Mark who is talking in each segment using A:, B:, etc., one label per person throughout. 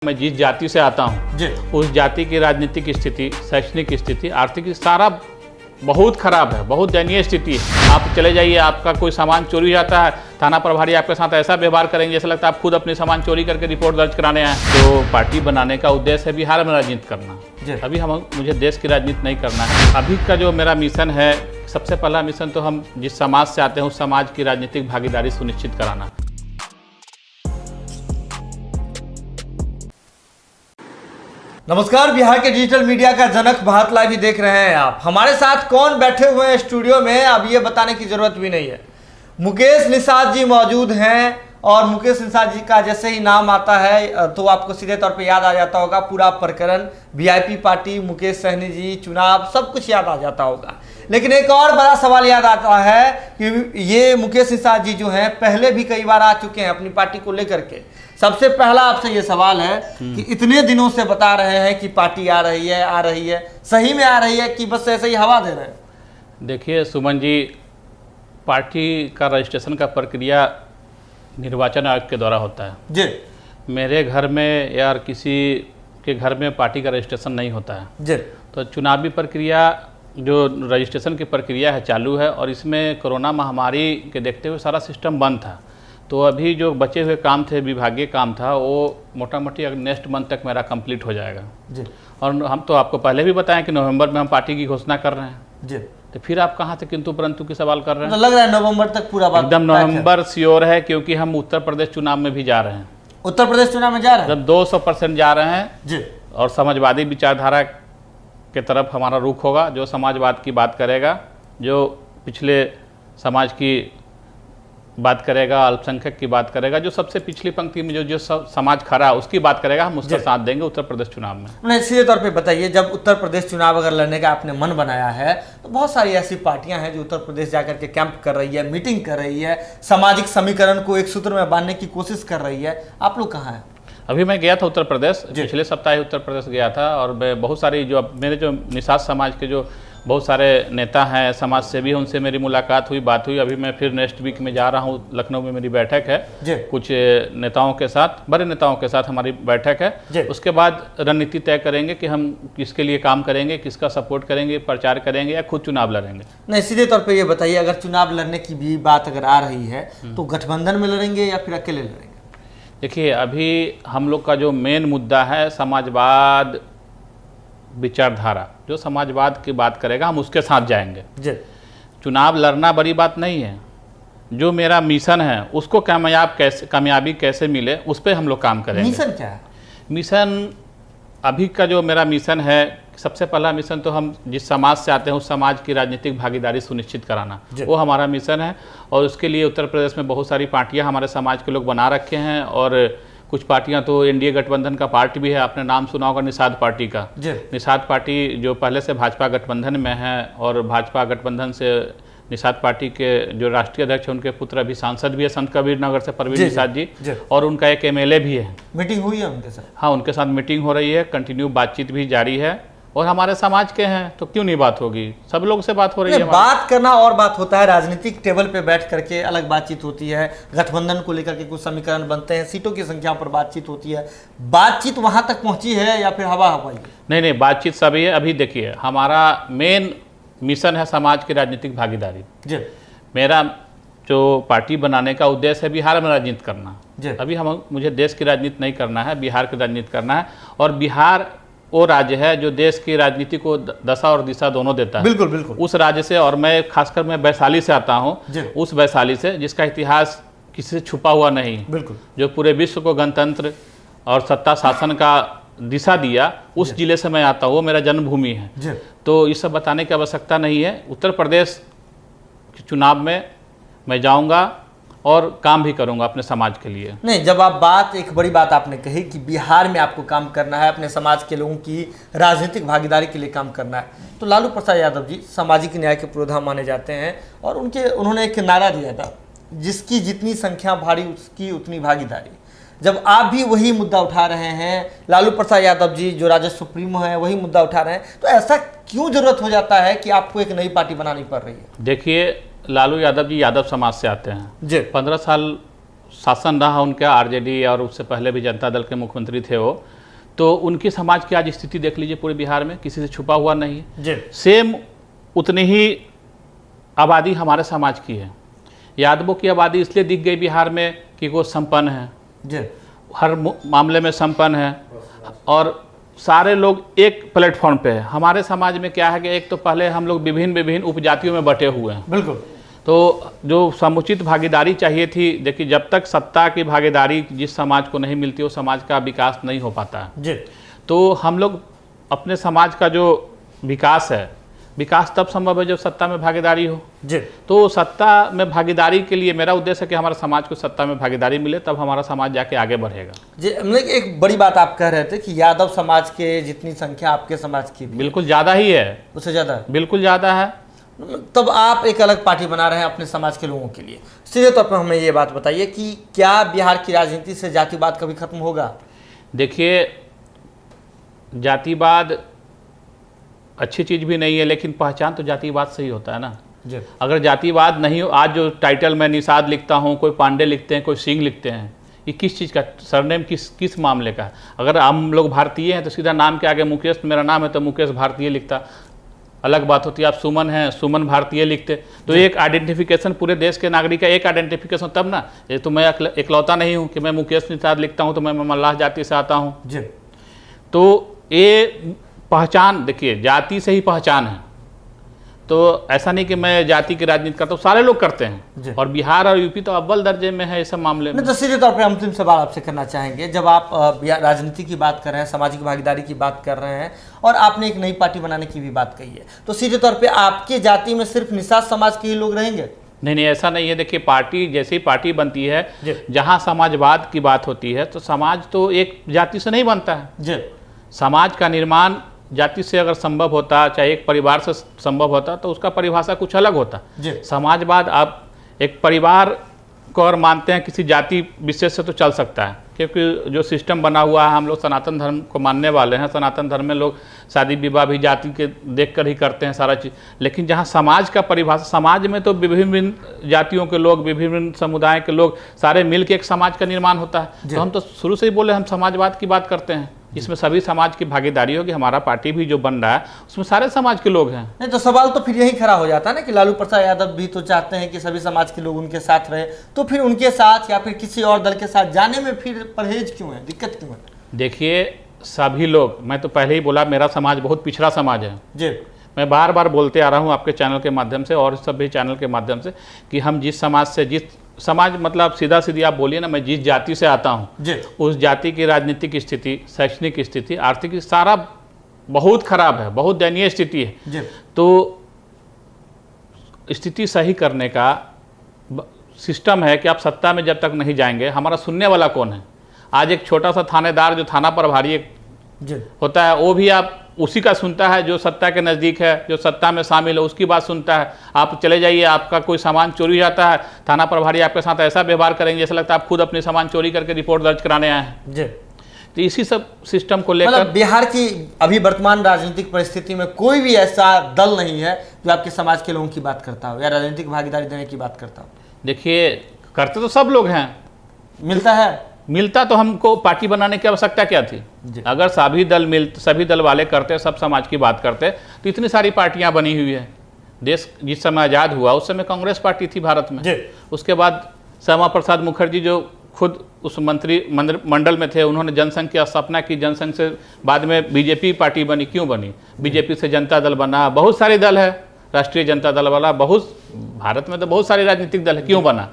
A: मैं जिस जाति से आता हूँ उस जाति की राजनीतिक स्थिति, शैक्षणिक स्थिति, आर्थिक सारा बहुत खराब है, बहुत दयनीय स्थिति है। आप चले जाइए, आपका कोई सामान चोरी हो जाता है, थाना प्रभारी आपके साथ ऐसा व्यवहार करेंगे जैसा लगता है आप खुद अपने सामान चोरी करके रिपोर्ट दर्ज कराने आए। तो पार्टी बनाने का उद्देश्य है बिहार में राजनीति करना। अभी मुझे देश की राजनीति नहीं करना है। अभी का जो मेरा मिशन है, सबसे पहला मिशन तो हम जिस समाज से आते हैं उस समाज की राजनीतिक भागीदारी सुनिश्चित कराना।
B: नमस्कार, बिहार के डिजिटल मीडिया का जनक भारत लाइव ही देख रहे हैं आप। हमारे साथ कौन बैठे हुए हैं स्टूडियो में, अब ये बताने की जरूरत भी नहीं है। मुकेश निषाद जी मौजूद हैं और मुकेश निषाद जी का जैसे ही नाम आता है तो आपको सीधे तौर पे याद आ जाता होगा पूरा प्रकरण, वीआईपी पार्टी, मुकेश सहनी जी, चुनाव, सब कुछ याद आ जाता होगा। लेकिन एक और बड़ा सवाल याद आता है कि ये मुकेश निषाद जी जो हैं पहले भी कई बार आ चुके हैं अपनी पार्टी को लेकर के। सबसे पहला आपसे ये सवाल है कि इतने दिनों से बता रहे हैं कि पार्टी आ रही है, सही में आ रही है कि बस ऐसे ही हवा दे रहे हैं?
A: देखिए सुमन जी, पार्टी का रजिस्ट्रेशन का प्रक्रिया निर्वाचन आयोग के द्वारा होता है
B: जी।
A: मेरे घर में या किसी के घर में पार्टी का रजिस्ट्रेशन नहीं होता है
B: जी।
A: तो चुनावी प्रक्रिया, जो रजिस्ट्रेशन की प्रक्रिया है, चालू है। और इसमें कोरोना महामारी के देखते हुए सारा सिस्टम बंद था। तो अभी जो बचे हुए काम थे, विभागीय काम था, वो मोटा मोटी नेक्स्ट मंथ तक मेरा कंप्लीट हो जाएगा
B: जी।
A: और हम तो आपको पहले भी बताएं कि नवंबर में हम पार्टी की घोषणा कर रहे हैं
B: जी।
A: तो फिर आप कहाँ से किंतु परंतु की सवाल कर रहे हैं?
B: तो लग रहा है नवंबर तक पूरा बात
A: एकदम नवंबर श्योर है, क्योंकि हम उत्तर प्रदेश चुनाव में भी जा रहे हैं।
B: उत्तर प्रदेश चुनाव में जा रहे हैं?
A: जब 200% जा रहे हैं
B: जी।
A: और समाजवादी विचारधारा के तरफ हमारा रुख होगा, जो समाजवाद की बात करेगा, जो पिछले समाज की बात करेगा, अल्पसंख्यक की बात करेगा, जो सबसे पिछली पंक्ति में जो समाज खड़ा है उसकी बात करेगा, हम उसका साथ देंगे उत्तर प्रदेश चुनाव में।
B: नहीं, सीधे तौर पे बताइए, जब उत्तर प्रदेश चुनाव अगर लड़ने का आपने मन बनाया है तो बहुत सारी ऐसी पार्टियां हैं जो उत्तर प्रदेश जाकर के कैंप कर रही है, मीटिंग कर रही है, सामाजिक समीकरण को एक सूत्र में बांधने की कोशिश कर रही है। आप लोग कहाँ हैं?
A: अभी मैं गया था उत्तर प्रदेश, पिछले सप्ताह ही उत्तर प्रदेश गया था और मैं बहुत सारी जो मेरे जो निषाद समाज के जो बहुत सारे नेता हैं, समाज सेवी हैं, उनसे मेरी मुलाकात हुई, बात हुई। अभी मैं फिर नेक्स्ट वीक में जा रहा हूँ, लखनऊ में मेरी बैठक है कुछ नेताओं के साथ, बड़े नेताओं के साथ हमारी बैठक है। उसके बाद रणनीति तय करेंगे कि हम किसके लिए काम करेंगे, किसका सपोर्ट करेंगे, प्रचार करेंगे या खुद चुनाव लड़ेंगे।
B: नहीं, सीधे तौर पर ये बताइए, अगर चुनाव लड़ने की भी बात अगर आ रही है तो गठबंधन में लड़ेंगे या फिर अकेले लड़ेंगे?
A: देखिए, अभी हम लोग का जो मेन मुद्दा है समाजवाद विचारधारा, जो समाजवाद की बात करेगा हम उसके साथ जाएंगे। चुनाव लड़ना बड़ी बात नहीं है, जो मेरा मिशन है उसको कामयाबी कैसे मिले उस पर हम लोग काम करेंगे।
B: मिशन क्या है?
A: मिशन अभी का जो मेरा मिशन है, सबसे पहला मिशन तो हम जिस समाज से आते हैं उस समाज की राजनीतिक भागीदारी सुनिश्चित कराना, वो हमारा मिशन है। और उसके लिए उत्तर प्रदेश में बहुत सारी पार्टियां हमारे समाज के लोग बना रखे हैं और कुछ पार्टियां तो एनडीए गठबंधन का पार्ट भी है। आपने नाम सुना होगा निषाद पार्टी का। निषाद पार्टी जो पहले से भाजपा गठबंधन में है और भाजपा गठबंधन से निषाद पार्टी के जो राष्ट्रीय अध्यक्ष हैं उनके पुत्र अभी सांसद भी है संत कबीर नगर से, परवीन निषाद जी, और उनका एक एमएलए भी है।
B: मीटिंग हुई है उनके साथ?
A: हाँ, उनके साथ मीटिंग हो रही है, कंटिन्यू बातचीत भी जारी है। और हमारे समाज के हैं तो क्यों नहीं बात होगी, सब लोग से बात हो रही है।
B: बात करना और बात होता है, राजनीतिक टेबल पे बैठ करके अलग बातचीत होती है, गठबंधन को लेकर के कुछ समीकरण बनते हैं, सीटों की संख्या पर बातचीत होती है। बातचीत वहां तक पहुंची है या फिर हवा हवाई?
A: नहीं, बातचीत सभी है। अभी देखिए, हमारा मेन मिशन है समाज की राजनीतिक भागीदारी। मेरा जो पार्टी बनाने का उद्देश्य है बिहार में राजनीति करना। अभी मुझे देश की राजनीति नहीं करना है, बिहार की राजनीति करना है। और बिहार वो राज्य है जो देश की राजनीति को दशा और दिशा दोनों देता है।
B: बिल्कुल बिल्कुल।
A: उस राज्य से, और मैं खासकर मैं वैशाली से आता हूँ, उस वैशाली से जिसका इतिहास किसी से छुपा हुआ नहीं, बिल्कुल, जो पूरे विश्व को गणतंत्र और सत्ता शासन का दिशा दिया, उस जिले से मैं आता हूँ, वो मेरा जन्मभूमि है। तो ये सब बताने की आवश्यकता नहीं है। उत्तर प्रदेश के चुनाव में मैं जाऊँगा और काम भी करूंगा अपने समाज के लिए।
B: नहीं, जब आप एक बड़ी बात आपने कही कि बिहार में आपको काम करना है, अपने समाज के लोगों की राजनीतिक भागीदारी के लिए काम करना है, तो लालू प्रसाद यादव जी सामाजिक न्याय के पुरोधा माने जाते हैं और उन्होंने एक नारा दिया था, जिसकी जितनी संख्या भारी उसकी उतनी भागीदारी। जब आप भी वही मुद्दा उठा रहे हैं, लालू प्रसाद यादव जी जो राजद सुप्रीमो है वही मुद्दा उठा रहे हैं, तो ऐसा क्यों जरूरत हो जाता है कि आपको एक नई पार्टी बनानी पड़ रही है?
A: देखिए, लालू यादव जी यादव समाज से आते हैं। 15 साल शासन रहा उनका आरजेडी और उससे पहले भी जनता दल के मुख्यमंत्री थे वो, तो उनकी समाज की आज स्थिति देख लीजिए पूरे बिहार में, किसी से छुपा हुआ नहीं है। सेम उतनी ही आबादी हमारे समाज की है। यादवों की आबादी इसलिए दिख गई बिहार में कि वो संपन्न है, हर मामले में संपन्न है और सारे लोग एक प्लेटफॉर्म पे है। हमारे समाज में क्या है कि एक तो पहले हम लोग विभिन्न उपजातियों में बटे हुए हैं, बिल्कुल। तो जो समुचित भागीदारी चाहिए थी, देखिए जब तक सत्ता की भागीदारी जिस समाज को नहीं मिलती वो समाज का विकास नहीं हो पाता है। तो हम लोग अपने समाज का जो विकास है, विकास तब संभव है जब सत्ता में भागीदारी हो। तो सत्ता में भागीदारी के लिए मेरा उद्देश्य है कि हमारे समाज को सत्ता में भागीदारी मिले, तब हमारा समाज जाके आगे बढ़ेगा।
B: मतलब एक बड़ी बात आप कह रहे थे कि यादव समाज के जितनी संख्या आपके समाज की
A: बिल्कुल ज़्यादा ही है,
B: उससे ज़्यादा है,
A: बिल्कुल ज़्यादा है।
B: तब आप एक अलग पार्टी बना रहे हैं अपने समाज के लोगों के लिए। सीधे तौर पर हमें ये बात बताइए कि क्या बिहार की राजनीति से जातिवाद कभी खत्म होगा?
A: देखिए, जातिवाद अच्छी चीज़ भी नहीं है, लेकिन पहचान तो जातिवाद से ही होता है ना। अगर जातिवाद नहीं हो, आज जो टाइटल मैं निषाद लिखता हूँ, कोई पांडे लिखते हैं, कोई सिंह लिखते हैं, ये किस चीज़ का सरनेम, किस मामले का है? अगर हम लोग भारतीय हैं तो सीधा नाम के आगे मुकेश मेरा नाम है तो मुकेश भारतीय लिखता, अलग बात होती है। आप सुमन हैं, सुमन भारतीय लिखते, तो एक आइडेंटिफिकेशन पूरे देश के नागरिक का एक आइडेंटिफिकेशन तब ना। ये तो मैं इकलौता नहीं हूँ कि मैं मुकेश निषाद लिखता हूँ तो मैं मल्लाह जाति से आता हूँ। तो ये पहचान, देखिए जाति से ही पहचान है। तो ऐसा नहीं कि मैं जाति की राजनीति करता हूँ, सारे लोग करते हैं, और बिहार और यूपी तो अव्वल दर्जे में है इस सब मामले में।
B: तो सीधे तौर पे अंतिम सवाल आपसे करना चाहेंगे, जब आप राजनीति की बात कर रहे हैं, सामाजिक भागीदारी की बात कर रहे हैं और आपने एक नई पार्टी बनाने की भी बात कही है, तो सीधे तौर पे आपकी जाति में सिर्फ निषाद समाज के ही लोग रहेंगे?
A: नहीं, ऐसा नहीं है। देखिए, पार्टी जैसी पार्टी बनती है, जहाँ समाजवाद की बात होती है, तो समाज तो एक जाति से नहीं बनता है। समाज का निर्माण जाति से अगर संभव होता, चाहे एक परिवार से संभव होता, तो उसका परिभाषा कुछ अलग होता। समाजवाद आप एक परिवार को अगर मानते हैं किसी जाति विशेष से तो चल सकता है, क्योंकि जो सिस्टम बना हुआ है, हम लोग सनातन धर्म को मानने वाले हैं। सनातन धर्म में लोग शादी विवाह भी जाति के देखकर ही करते हैं सारा चीज़। लेकिन जहाँ समाज का परिभाषा, समाज में तो विभिन्न जातियों के लोग, विभिन्न समुदाय के लोग सारे मिल के एक समाज का निर्माण होता है। तो हम तो शुरू से ही बोले हम समाजवाद की बात करते हैं, इसमें सभी समाज की भागीदारी होगी। हमारा पार्टी भी जो बन रहा है उसमें सारे समाज के लोग हैं।
B: नहीं तो सवाल तो फिर यही खड़ा हो जाता है ना कि लालू प्रसाद यादव भी तो चाहते हैं कि सभी समाज के लोग उनके साथ रहे, तो फिर उनके साथ या फिर किसी और दल के साथ जाने में फिर परहेज क्यों है, दिक्कत क्यों है?
A: देखिए, सभी लोग, मैं तो पहले ही बोला मेरा समाज बहुत पिछड़ा समाज है जी। मैं बार बार बोलते आ रहा हूँ आपके चैनल के माध्यम से और सभी चैनल के माध्यम से कि हम जिस समाज से, जिस समाज मतलब सीधा सीधी आप बोलिए ना, मैं जिस जाति से आता हूँ उस जाति की राजनीतिक स्थिति, शैक्षणिक स्थिति, आर्थिक सारा बहुत खराब है, बहुत दयनीय स्थिति है। तो स्थिति सही करने का सिस्टम है कि आप सत्ता में जब तक नहीं जाएंगे, हमारा सुनने वाला कौन है? आज एक छोटा सा थानेदार जो थाना प्रभारी होता है, वो भी आप उसी का सुनता है जो सत्ता के नज़दीक है, जो सत्ता में शामिल है, उसकी बात सुनता है। आप चले जाइए, आपका कोई सामान चोरी हो जाता है, थाना प्रभारी आपके साथ ऐसा व्यवहार करेंगे जैसा लगता है आप खुद अपने सामान चोरी करके रिपोर्ट दर्ज कराने आए हैं जी। तो इसी सब सिस्टम को लेकर
B: मतलब बिहार की अभी वर्तमान राजनीतिक परिस्थिति में कोई भी ऐसा दल नहीं है जो आपके समाज के लोगों की बात करता हो या राजनीतिक भागीदारी देने की बात करता हो।
A: देखिए, करते तो सब लोग हैं, मिलता तो हमको पार्टी बनाने की आवश्यकता क्या थी? अगर सभी दल वाले करते, सब समाज की बात करते, तो इतनी सारी पार्टियां बनी हुई है। देश जिस समय आज़ाद हुआ उस समय कांग्रेस पार्टी थी भारत में। उसके बाद श्यामा प्रसाद मुखर्जी जो खुद उस मंडल में थे, उन्होंने जनसंघ की स्थापना की। जनसंघ से बाद में बीजेपी पार्टी बनी। क्यों बनी? बीजेपी से जनता दल बना, बहुत सारे दल है, राष्ट्रीय जनता दल वाला, बहुत भारत में तो बहुत सारे राजनीतिक दल है। क्यों बना?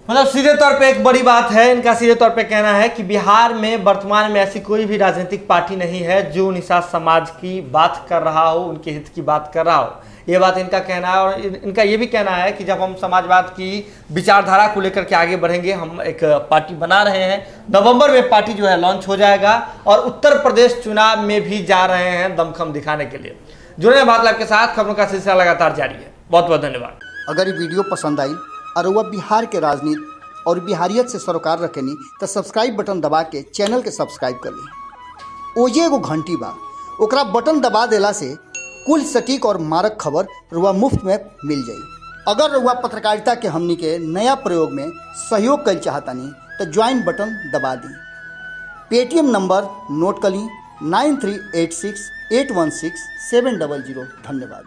B: मतलब सीधे तौर पे एक बड़ी बात है, इनका सीधे तौर पे कहना है कि बिहार में वर्तमान में ऐसी कोई भी राजनीतिक पार्टी नहीं है जो निषाद समाज की बात कर रहा हो, उनके हित की बात कर रहा हो। ये बात इनका कहना है। और इनका ये भी कहना है कि जब हम समाजवाद की विचारधारा को लेकर के आगे बढ़ेंगे, हम एक पार्टी बना रहे हैं, नवंबर में पार्टी जो है लॉन्च हो जाएगा और उत्तर प्रदेश चुनाव में भी जा रहे हैं दमखम दिखाने के लिए। जुड़े हैं बात लाइव के साथ, खबरों का सिलसिला लगातार जारी है। बहुत बहुत धन्यवाद।
C: अगर ये वीडियो पसंद आई और वह बिहार के राजनीति और बिहारियत से सरोकार रखेनी तो सब्सक्राइब बटन दबा के चैनल के सब्सक्राइब कर ली। ओजे एगो घंटी बा, ओकरा बटन दबा देला से कुल सटीक और मारक खबर रुआ मुफ्त में मिल जाई। अगर रउआ पत्रकारिता के हमनी के नया प्रयोग में सहयोग कर चाहतनी तो ज्वाइन बटन दबा दी। पेटीएम नंबर नोट कर ली 9386816700। धन्यवाद।